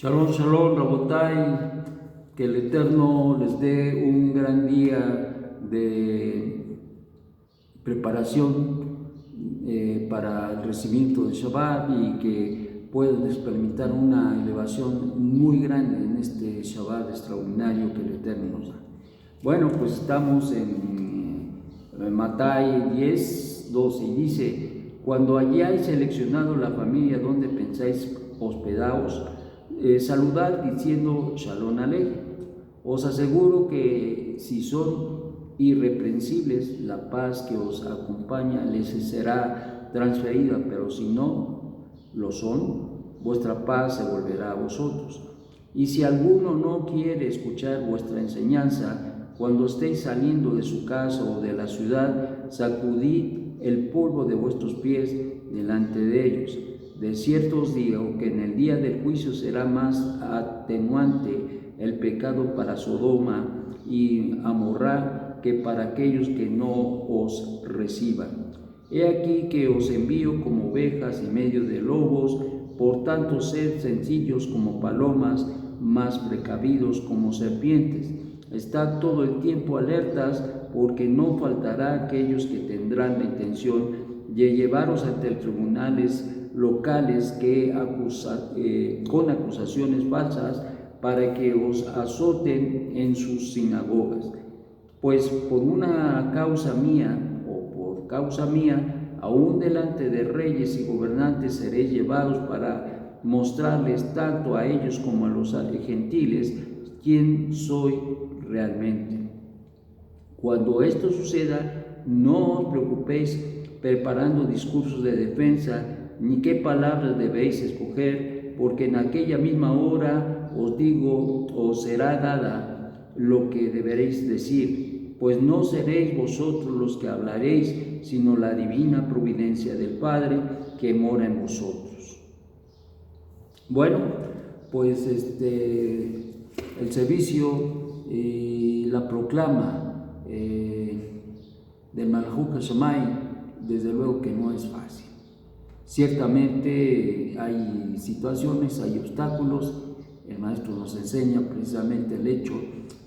Shalom, shalom, Rabotai, que el Eterno les dé un gran día de preparación para el recibimiento del Shabbat y que puedan experimentar una elevación muy grande en este Shabbat extraordinario que el Eterno nos da. Bueno, pues estamos en Mattai 10, 12 y dice: cuando hayáis seleccionado la familia donde pensáis hospedaos, saludad diciendo Shalom Aleichem. Os aseguro que si son irreprensibles, la paz que os acompaña les será transferida, pero si no lo son, vuestra paz se volverá a vosotros. Y si alguno no quiere escuchar vuestra enseñanza, cuando estéis saliendo de su casa o de la ciudad, sacudid el polvo de vuestros pies delante de ellos. De cierto os digo que en el día del juicio será más atenuante el pecado para Sodoma y Amorrá que para aquellos que no os reciban. He aquí que os envío como ovejas en medio de lobos, por tanto sed sencillos como palomas, más precavidos como serpientes. Estad todo el tiempo alertas, porque no faltará aquellos que tendrán la intención de llevaros ante los tribunales locales con acusaciones falsas para que os azoten en sus sinagogas. Pues por una causa mía, o por causa mía, aún delante de reyes y gobernantes seréis llevados para mostrarles tanto a ellos como a los gentiles quién soy realmente. Cuando esto suceda, no os preocupéis preparando discursos de defensa, ni qué palabras debéis escoger, porque en aquella misma hora os digo, os será dada lo que deberéis decir, pues no seréis vosotros los que hablaréis, sino la divina providencia del Padre que mora en vosotros. Bueno, pues el servicio y la proclama del Malhut Hashamay, desde luego que no es fácil. Ciertamente hay situaciones, hay obstáculos. El maestro nos enseña precisamente el hecho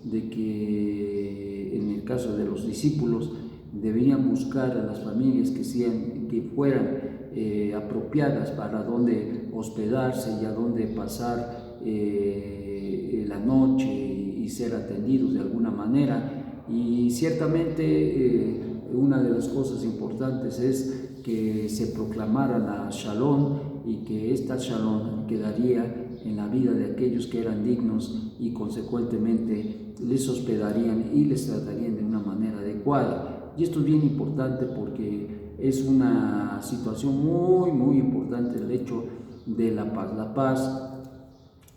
de que en el caso de los discípulos deberían buscar a las familias que fueran apropiadas para dónde hospedarse y a dónde pasar la noche y ser atendidos de alguna manera. Y ciertamente una de las cosas importantes es que se proclamara la Shalom y que esta Shalom quedaría en la vida de aquellos que eran dignos y consecuentemente les hospedarían y les tratarían de una manera adecuada. Y esto es bien importante porque es una situación muy importante, el hecho de la paz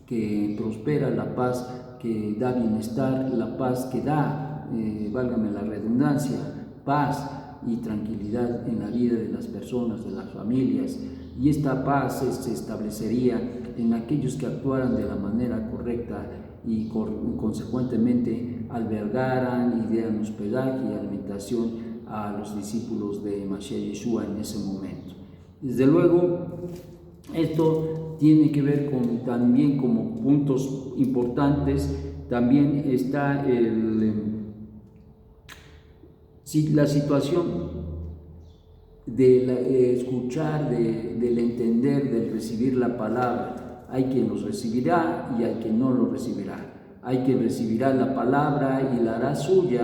que prospera, la paz que da bienestar, la paz que da, válgame la redundancia, paz y tranquilidad en la vida de las personas, de las familias. Y esta paz se establecería en aquellos que actuaran de la manera correcta y consecuentemente albergaran y dieran hospedaje y alimentación a los discípulos de Mashiach Yeshua en ese momento. Desde luego, esto tiene que ver también como puntos importantes. También está la situación de escuchar, del entender, del recibir la palabra. Hay quien los recibirá y hay quien no los recibirá. Hay quien recibirá la palabra y la hará suya,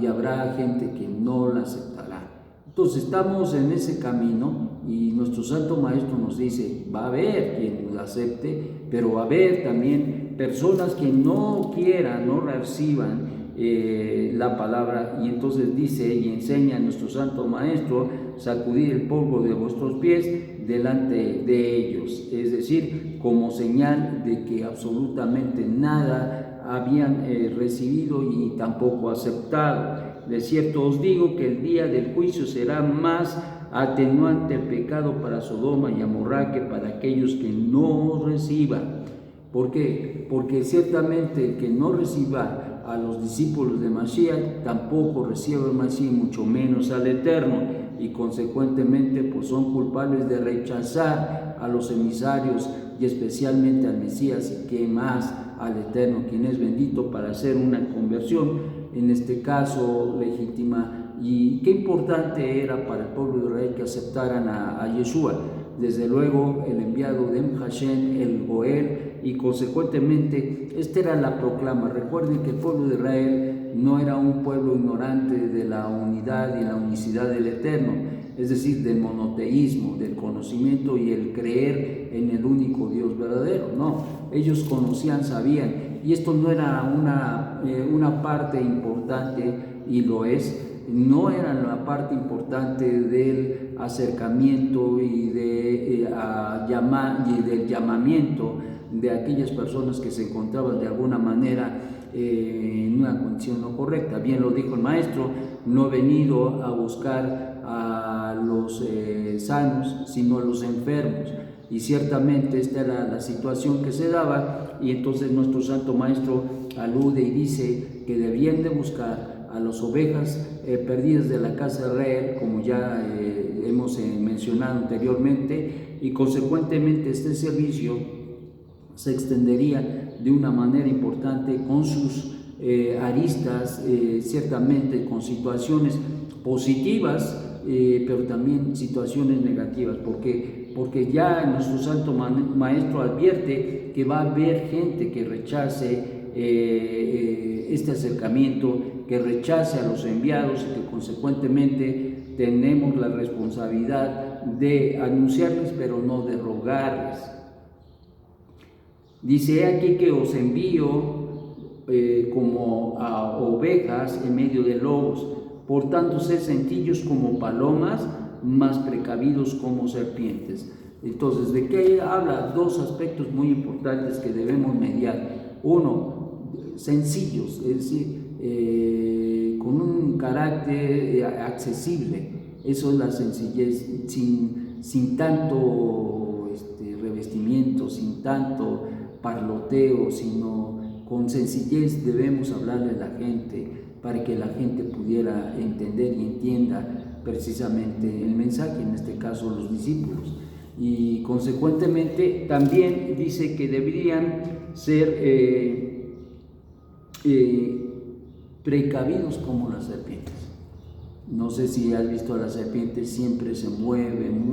y habrá gente que no la aceptará. Entonces estamos en ese camino y nuestro Santo Maestro nos dice, va a haber quien la acepte, pero va a haber también personas que no quieran, no reciban la palabra. Y entonces dice y enseña a nuestro Santo Maestro: sacudir el polvo de vuestros pies delante de ellos, es decir, como señal de que absolutamente nada habían recibido y tampoco aceptado. De cierto os digo que el día del juicio será más atenuante el pecado para Sodoma y Amorrá que para aquellos que no reciban. ¿Por qué? Porque ciertamente el que no reciba a los discípulos de Mashiach tampoco recibe al Mashiach, mucho menos al Eterno, y consecuentemente pues son culpables de rechazar a los emisarios y especialmente al Mesías, y que más al Eterno, quien es bendito, para hacer una conversión, en este caso legítima. Y qué importante era para el pueblo de Israel que aceptaran a Yeshua, desde luego el enviado de Hashem, el Goel, y consecuentemente esta era la proclama. Recuerden que el pueblo de Israel no era un pueblo ignorante de la unidad y la unicidad del Eterno, es decir, del monoteísmo, del conocimiento y el creer en el único Dios verdadero. No, ellos conocían, sabían, y esto no era una parte importante, y lo es, no era la parte importante del acercamiento y del llamamiento de aquellas personas que se encontraban de alguna manera en una condición no correcta. Bien lo dijo el maestro: no he venido a buscar a los sanos, sino a los enfermos. Y ciertamente esta era la situación que se daba, y entonces nuestro santo maestro alude y dice que debían de buscar a las ovejas perdidas de la casa de Israel, como ya hemos mencionado anteriormente, y consecuentemente este servicio se extendería de una manera importante con sus aristas, ciertamente con situaciones positivas, pero también situaciones negativas, porque ya nuestro santo maestro advierte que va a haber gente que rechace este acercamiento, que rechace a los enviados, y que consecuentemente tenemos la responsabilidad de anunciarles, pero no de rogarles. Dice aquí que os envío como a ovejas en medio de lobos, por tanto sed sencillos como palomas, más precavidos como serpientes. Entonces, ¿de qué habla? Dos aspectos muy importantes que debemos mediar. Uno, sencillos, es decir, con un carácter accesible. Eso es la sencillez, sin tanto revestimiento, sin tanto parloteo, sino con sencillez debemos hablarle a la gente para que la gente pudiera entender y entienda precisamente el mensaje, en este caso los discípulos. Y consecuentemente también dice que deberían ser precavidos como las serpientes. No sé si has visto a las serpientes, siempre se mueven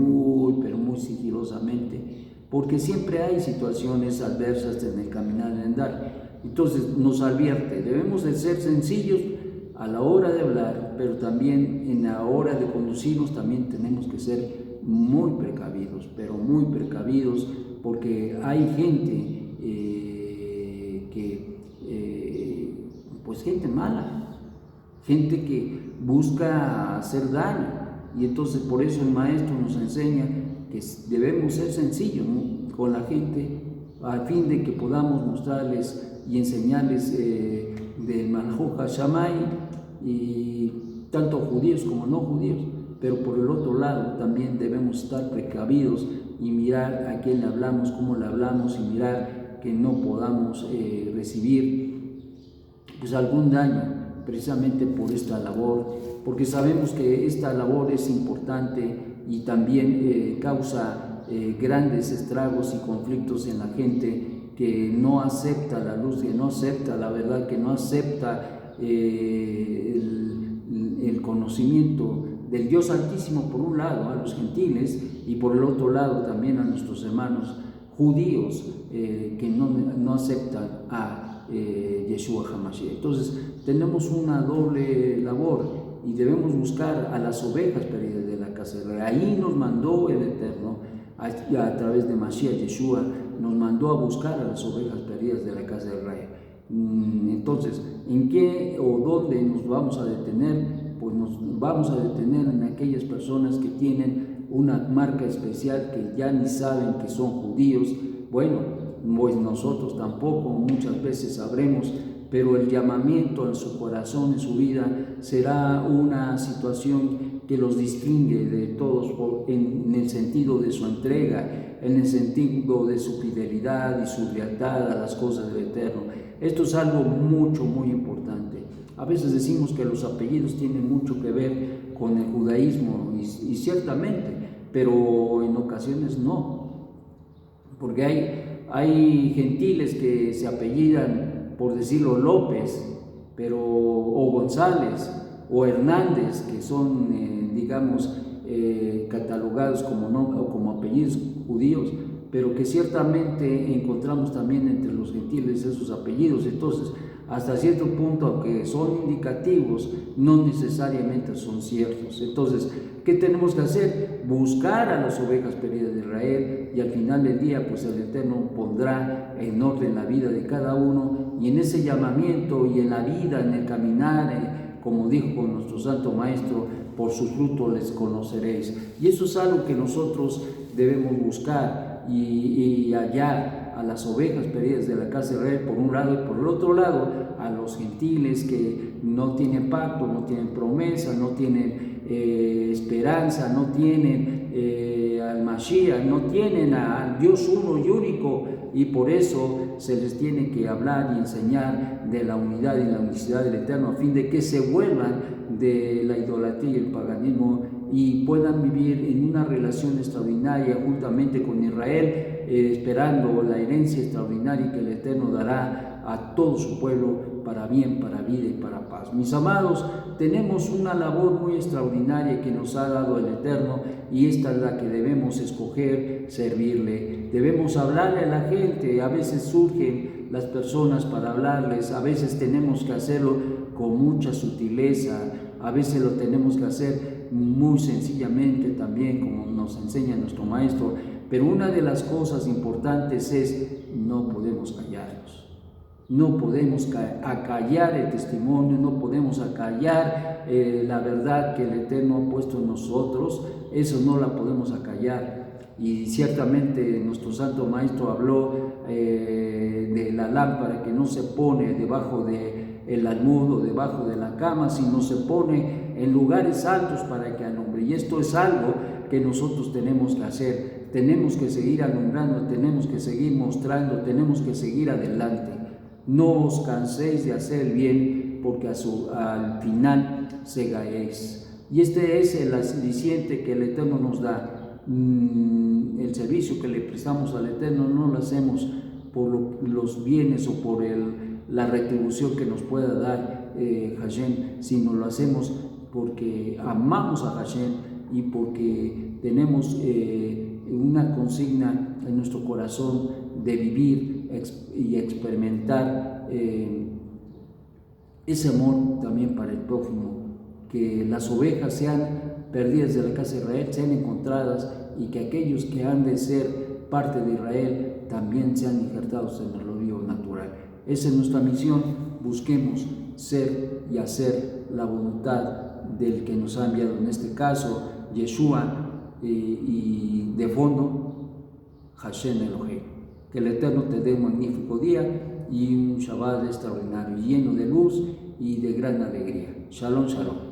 pero muy sigilosamente, porque siempre hay situaciones adversas en el caminar, en el andar. Entonces nos advierte, debemos de ser sencillos a la hora de hablar, pero también en la hora de conducirnos también tenemos que ser muy precavidos, pero muy precavidos, porque hay gente pues gente mala, gente que busca hacer daño, y entonces por eso el maestro nos enseña que debemos ser sencillos, ¿no?, con la gente, a fin de que podamos mostrarles y enseñarles del Malhut Hashamay, y tanto judíos como no judíos. Pero por el otro lado también debemos estar precavidos y mirar a quién le hablamos, cómo le hablamos, y mirar que no podamos recibir pues algún daño precisamente por esta labor, porque sabemos que esta labor es importante y también causa grandes estragos y conflictos en la gente que no acepta la luz, que no acepta la verdad, que no acepta el conocimiento del Dios Altísimo, por un lado a los gentiles, y por el otro lado también a nuestros hermanos judíos que no aceptan a Yeshua HaMashiach. Entonces tenemos una doble labor y debemos buscar a las ovejas perdidas de la casa de Israel. Ahí nos mandó el Eterno, a través de Mashiach Yeshua, nos mandó a buscar a las ovejas perdidas de la casa de Israel. Entonces, ¿en qué o dónde nos vamos a detener? Pues nos vamos a detener en aquellas personas que tienen una marca especial, que ya ni saben que son judíos. Bueno, pues nosotros tampoco muchas veces sabremos, pero el llamamiento en su corazón, en su vida, será una situación que los distingue de todos en el sentido de su entrega, en el sentido de su fidelidad y su lealtad a las cosas del Eterno. Esto es algo muy importante. A veces decimos que los apellidos tienen mucho que ver con el judaísmo, y ciertamente, pero en ocasiones no. porque hay gentiles que se apellidan, por decirlo, López, o González, o Hernández, que son, catalogados como apellidos judíos, pero que ciertamente encontramos también entre los gentiles esos apellidos. Entonces, hasta cierto punto, aunque son indicativos, no necesariamente son ciertos. Entonces, ¿qué tenemos que hacer? Buscar a las ovejas perdidas de Israel, y al final del día, pues el Eterno pondrá en orden la vida de cada uno, y en ese llamamiento y en la vida, en el caminar, como dijo nuestro Santo Maestro, por sus frutos les conoceréis. Y eso es algo que nosotros debemos buscar y hallar a las ovejas perdidas de la casa de Israel por un lado, y por el otro lado a los gentiles que no tienen pacto, no tienen promesa, no tienen esperanza, no tienen al Mashiach, no tienen al Dios uno y único, y por eso se les tiene que hablar y enseñar de la unidad y la unicidad del Eterno, a fin de que se vuelvan de la idolatría y el paganismo y puedan vivir en una relación extraordinaria juntamente con Israel, esperando la herencia extraordinaria que el Eterno dará a todo su pueblo para bien, para vida y para paz. Mis amados, tenemos una labor muy extraordinaria que nos ha dado el Eterno, y esta es la que debemos escoger, servirle. Debemos hablarle a la gente. A veces surgen las personas para hablarles, a veces tenemos que hacerlo con mucha sutileza, a veces lo tenemos que hacer muy sencillamente también, como nos enseña nuestro Maestro, pero una de las cosas importantes es: no podemos callarnos. No podemos acallar el testimonio, no podemos acallar la verdad que el Eterno ha puesto en nosotros. Eso no la podemos acallar. Y ciertamente nuestro Santo Maestro habló de la lámpara que no se pone debajo del almud o debajo de la cama, sino se pone en lugares altos para que alumbre. Y esto es algo que nosotros tenemos que hacer. Tenemos que seguir alumbrando, tenemos que seguir mostrando, tenemos que seguir adelante. No os canséis de hacer el bien, porque al final segaréis. Y este es el aliciente que el Eterno nos da. El servicio que le prestamos al Eterno no lo hacemos por los bienes o por la retribución que nos pueda dar Hashem, sino lo hacemos porque amamos a Hashem y porque tenemos una consigna en nuestro corazón de vivir y experimentar ese amor también para el prójimo, que las ovejas sean perdidas de la casa de Israel, sean encontradas, y que aquellos que han de ser parte de Israel también sean injertados en el río natural. Esa es nuestra misión. Busquemos ser y hacer la voluntad del que nos ha enviado, en este caso Yeshua, y de fondo Hashem Elohim. Que el Eterno te dé un magnífico día y un Shabbat extraordinario, lleno de luz y de gran alegría. Shalom, shalom.